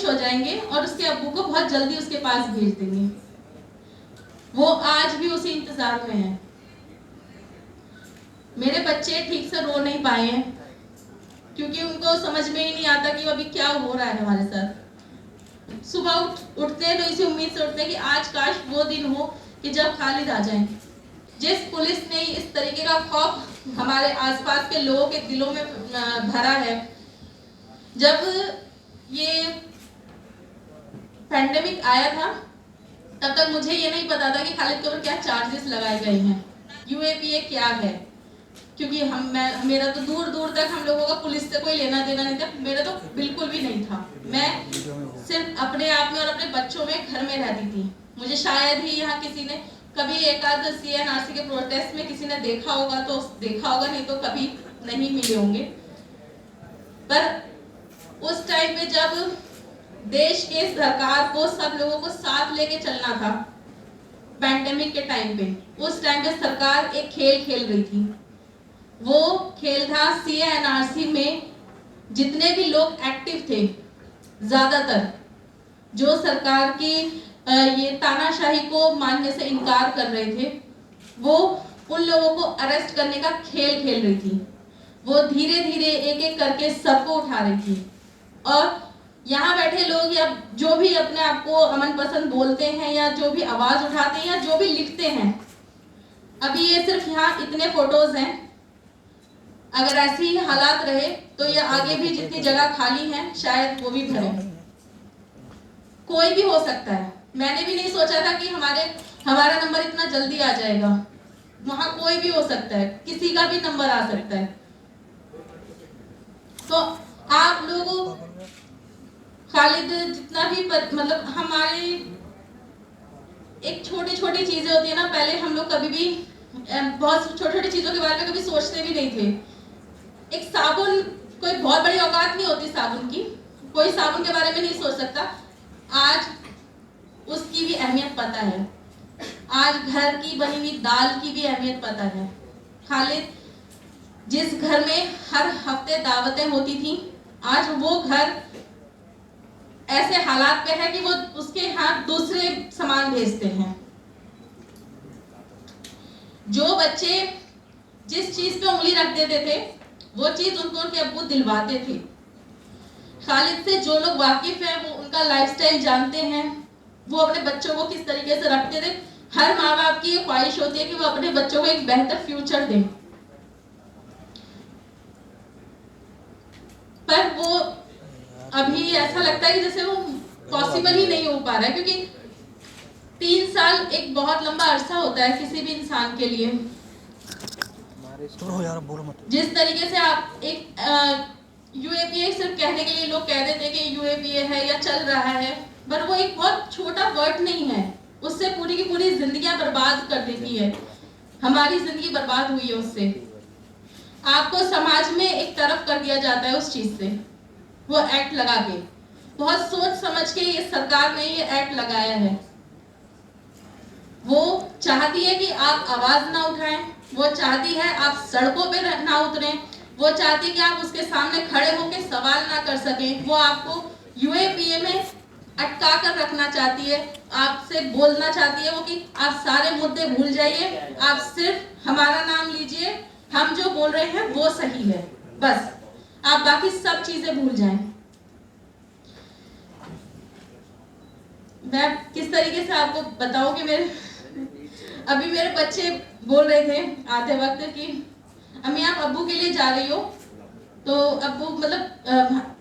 हो जाएंगे और उसके अब्बू को बहुत जल्दी उसके पास भेज देंगे। वो आज भी उसी इंतजार में है। मेरे बच्चे ठीक से रो नहीं पाए हैं क्योंकि उनको समझ में ही नहीं आता कि अभी क्या हो रहा है हमारे साथ। सुबह उठते हैं तो इसी उम्मीद से उठते हैं कि आज काश वो दिन हो कि जब खालिद आ जाए। जिस पुलिस ने इस तरीके का खौफ हमारे आसपास के लोगों के दिलों में भरा है, जब ये पैंडेमिक आया था तब तक मुझे ये नहीं पता था कि खालिद के ऊपर क्या चार्जेस लगाए गए हैं, यूएपीए क्या है, क्योंकि मेरा तो दूर दूर तक हम लोगों का पुलिस से कोई लेना देना नहीं था। मेरा तो बिल्कुल भी नहीं था। मैं सिर्फ अपने आप में और अपने बच्चों में घर में रहती थी। मुझे शायद ही यहाँ किसी ने कभी एक आध CNRC के प्रोटेस्ट में किसी ने देखा होगा तो देखा होगा, नहीं तो कभी नहीं मिले होंगे। पर उस टाइम पे जब देश के सरकार को सब लोगों को साथ लेके चलना था, पैंडेमिक के टाइम पे, उस टाइम पे सरकार एक खेल खेल रही थी। वो खेल था CNRC में जितने भी लोग एक्टिव थे, ज्यादातर जो सरकार की ये तानाशाही को मानने से इनकार कर रहे थे, वो उन लोगों को अरेस्ट करने का खेल खेल रही थी। वो धीरे धीरे एक एक करके सबको उठा रही थी। और यहाँ बैठे लोग या जो भी अपने आप को अमन पसंद बोलते हैं या जो भी आवाज उठाते हैं या जो भी लिखते हैं, अभी ये सिर्फ यहाँ इतने फोटोज हैं। अगर ऐसे ही हालात रहे तो ये आगे भी जितनी जगह खाली है शायद वो भी भरे। कोई भी हो सकता है। मैंने भी नहीं सोचा था कि हमारा नंबर इतना जल्दी आ जाएगा। वहां कोई भी हो सकता है, किसी का भी नंबर आ सकता है। तो आप लोगों खालिद जितना भी मतलब हमारे एक छोटी छोटी चीजें होती है ना, पहले हम लोग कभी भी बहुत छोटी छोटी चीजों के बारे में कभी सोचते भी नहीं थे। एक साबुन, कोई बहुत बड़ी औकात नहीं होती साबुन की, कोई साबुन के बारे में नहीं सोच सकता। आज उसकी भी अहमियत पता है। आज घर की बनी हुई दाल की भी अहमियत पता है। खालिद जिस घर में हर हफ्ते दावतें होती थी, आज वो घर ऐसे हालात पे है कि वो उसके यहाँ दूसरे सामान भेजते हैं। जो बच्चे जिस चीज पे उंगली रख देते थे वो चीज उनको उनके अब्बू दिलवाते थे। खालिद से जो लोग वाकिफ हैं वो उनका लाइफस्टाइल जानते हैं, वो अपने बच्चों को किस तरीके से रखते थे। हर माँ बाप की ये ख्वाहिश होती है कि वो अपने बच्चों को एक बेहतर फ्यूचर दें, पर वो अभी ऐसा लगता है कि जैसे वो पॉसिबल ही नहीं हो पा रहा है, क्योंकि 3 साल एक बहुत लंबा अरसा होता है किसी भी इंसान के लिए। जिस तरीके से आप एक यूएपीए सिर्फ कहने के लिए लोग कह देते हैं कि यूएपीए है या चल रहा है, पर वो एक बहुत छोटा वर्ड नहीं है, उससे पूरी की पूरी जिंदगियां बर्बाद कर देती है। हमारी जिंदगी बर्बाद हुई है उससे। आपको समाज में एक तरफ कर दिया जाता है उस चीज से, वो एक्ट लगा के। बहुत सोच समझ के ये सरकार ने ये एक्ट लगाया है। वो चाहती है कि आप आवाज ना उठाएं, वो चाहती है आप सड़कों पे ना उतरें, वो चाहती है कि आप उसके सामने खड़े होकर सवाल ना कर सकें। वो आपको यूएपीए में अटका कर रखना चाहती है, आपसे बोलना चाहती है वो कि आप सारे मुद्दे भूल जाइए, आप सिर्फ हमारा नाम लीजिए, हम जो बोल रहे हैं वो सही है, बस आप बाकी सब चीजें भूल जाएं। मैं किस तरीके से आपको बताऊं कि अभी मेरे बच्चे बोल रहे थे आधे वक्त कि अम्मी आप अब्बू के लिए जा रही हो, तो अब्बू मतलब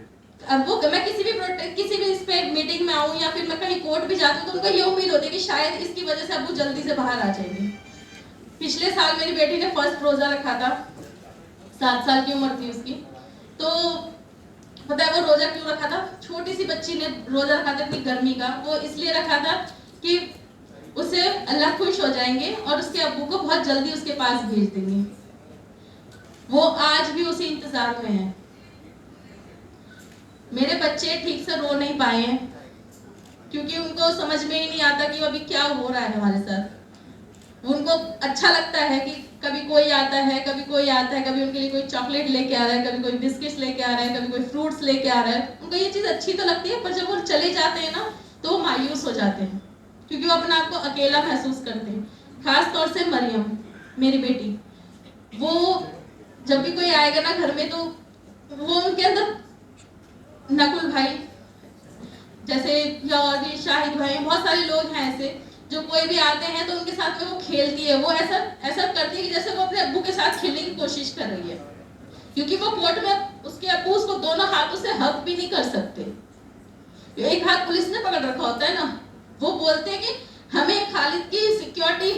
अब्बू मैं किसी भी इस पे मीटिंग में आऊं या फिर मैं कहीं कोर्ट भी जाती हूँ तो उनको ये उम्मीद होती है कि शायद इसकी वजह से अब्बू जल्दी से बाहर आ जाएंगे। पिछले साल मेरी बेटी ने फर्स्ट रोजा रखा था, 7 साल की उम्र थी उसकी। तो पता है वो रोजा क्यों रखा था? छोटी सी बच्ची ने रोजा रखा था इतनी गर्मी का। वो इसलिए रखा था कि उसे अल्लाह खुश हो जाएंगे और उसके अब्बू को बहुत जल्दी उसके पास भेज देंगे। वो आज भी उसी इंतजार में है। मेरे बच्चे ठीक से रो नहीं पाए हैं क्योंकि उनको समझ में ही नहीं आता कि अभी क्या हो रहा है हमारे साथ। उनको अच्छा लगता है कि कभी कोई आता है, कभी कोई आता है, कभी उनके लिए कोई चॉकलेट लेके आ रहा है, कभी कोई बिस्किट्स लेके आ रहा है, कभी कोई फ्रूट्स लेके आ रहा है। उनको ये चीज़ अच्छी तो लगती है, पर जब वो चले जाते हैं ना तो वो मायूस हो जाते हैं, क्योंकि वो अपने आप को अकेला महसूस करते हैं। खास तौर से मरियम, मेरी बेटी, वो जब भी कोई आएगा ना घर में तो वो उनके अंदर, नकुल भाई जैसे या और भी शाहिद भाई, बहुत सारे लोग हैं ऐसे जो कोई भी आते हैं तो उनके साथ में वो खेलती है। वो ऐसा ऐसा करती है कि जैसे वो अपने अब्बू के साथ खेलने की कोशिश कर रही है, क्योंकि वो कोर्ट में उसके अब्बू उसको दोनों हाथों से हक भी नहीं कर सकते। एक हाथ पुलिस ने पकड़ रखा होता है ना, वो बोलते हैं कि हमें खालिद की सिक्योरिटी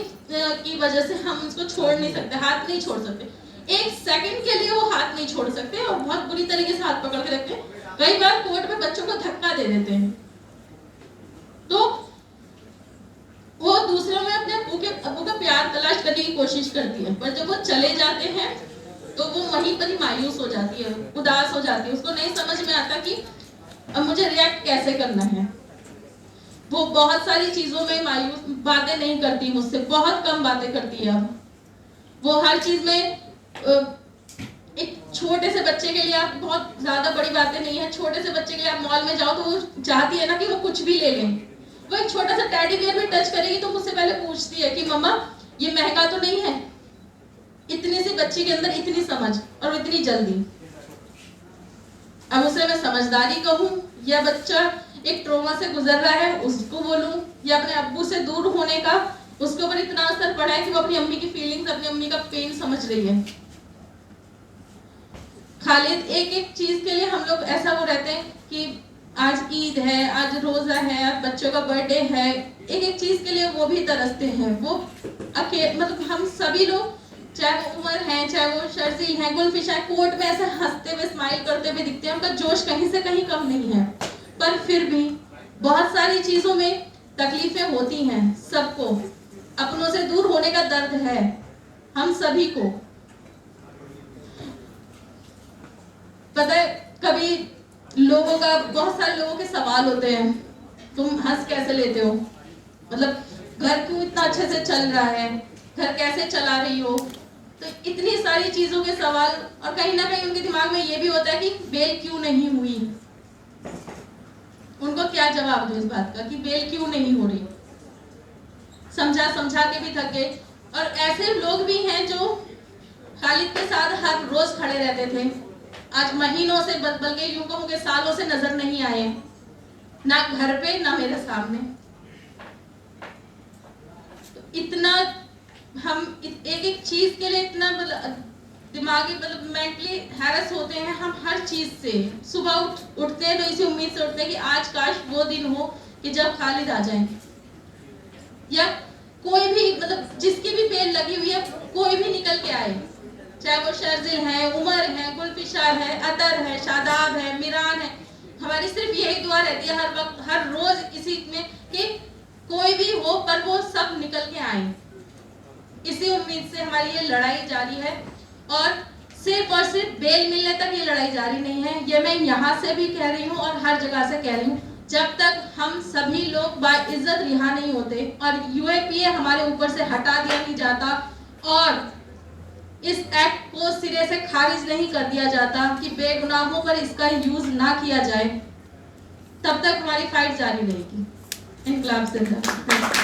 की वजह से हम उसको छोड़ नहीं सकते, हाथ नहीं छोड़ सकते। एक सेकंड के लिए वो हाथ नहीं छोड़ सकते और बहुत बुरी तरीके से हाथ पकड़ के रखते हैं। कई बार कोर्ट में बच्चों को धक्का दे देते हैं, तो वो दूसरों में अपने अब्बू का प्यार तलाश करने की कोशिश करती है, पर जब वो चले जाते हैं तो वो वहीं पर ही मायूस हो जाती है, उदास हो जाती है। उसको नहीं समझ में आता कि अब मुझे रिएक्ट कैसे करना है। वो बहुत सारी चीजों में मायूस, बातें नहीं करती मुझसे, बहुत कम बातें करती है। अब वो हर चीज में एक छोटे से बच्चे के लिए, आप बहुत ज्यादा बड़ी बातें नहीं है, छोटे से बच्चे के लिए आप मॉल में जाओ तो वो चाहती है ना कि वो कुछ भी ले लें। वो एक छोटा सा टेडी बियर भी टच करेगी तो मुझसे पहले पूछती है कि मम्मा ये महंगा तो नहीं है। इतनी सी बच्ची के अंदर इतनी समझ और इतनी जल्दी। अब उसे मैं समझदारी कहूं या बच्चा एक ट्रॉमा से गुजर रहा है उसको बोलूं, या अपने अब्बू से दूर होने का उसके ऊपर इतना असर पड़ा है कि वो अपनी अम्मी की फीलिंग्स, अपनी अम्मी का पेन समझ रही है। खालिद एक एक चीज के लिए हम लोग ऐसा वो रहते हैं कि आज ईद है, आज रोजा है, आज बच्चों का बर्थडे है, एक एक चीज के लिए वो भी तरसते हैं। वो मतलब हम सभी लोग, चाहे वो उमर है, चाहे वो शर्जील है, गुलफिशा है, कोर्ट में ऐसे हंसते हुए स्माइल करते हुए दिखते हैं, उनका जोश कहीं से कहीं कम नहीं है। पर फिर भी बहुत सारी चीजों में तकलीफें होती हैं सबको, अपनों से दूर होने का दर्द है हम सभी को। पता है कभी लोगों का, बहुत सारे लोगों के सवाल होते हैं, तुम हंस कैसे लेते हो, मतलब घर क्यों इतना अच्छे से चल रहा है, घर कैसे चला रही हो। तो इतनी सारी चीजों के सवाल, और कहीं ना कहीं उनके दिमाग में ये भी होता है कि बेल क्यों नहीं हुई। उनको क्या जवाब दो इस बात का कि बेल क्यों नहीं हो रही। समझा समझा के भी थक गए। और ऐसे लोग भी हैं जो खालिद के साथ हर रोज खड़े रहते थे, आज महीनों से, बल्कि यूं कहूंगे सालों से नजर नहीं आए, ना घर पे ना मेरे सामने। तो इतना हम एक एक चीज के लिए इतना दिमागी मेंटली हैरेस होते हैं हम हर चीज से। सुबह उठते हैं तो इसी उम्मीद से उठते हैं कि आज काश वो दिन हो कि जब खालिद आ जाए, या कोई भी जिसकी भी बेल लगी हुई है कोई भी निकल के आए, चाहे वो शर्जिल है, उमर है, गुलफिशा है, अतर है, शादाब है, मिरान है। हमारी सिर्फ यही दुआ रहती है हर वक्त, हर रोज इसी में कि कोई भी हो पर वो सब निकल के आए। इसी उम्मीद से हमारी ये लड़ाई जारी है, और सिर्फ बेल मिलने तक ये लड़ाई जारी नहीं है। ये मैं यहाँ से भी कह रही हूँ और हर जगह से कह रही हूँ, जब तक हम सभी लोग बाइज्जत रिहा नहीं होते और यूएपीए हमारे ऊपर से हटा दिया नहीं जाता और इस एक्ट को सिरे से खारिज नहीं कर दिया जाता कि बेगुनाहों पर इसका यूज ना किया जाए, तब तक हमारी फाइट जारी रहेगी। इनकलाब जिंदाबाद।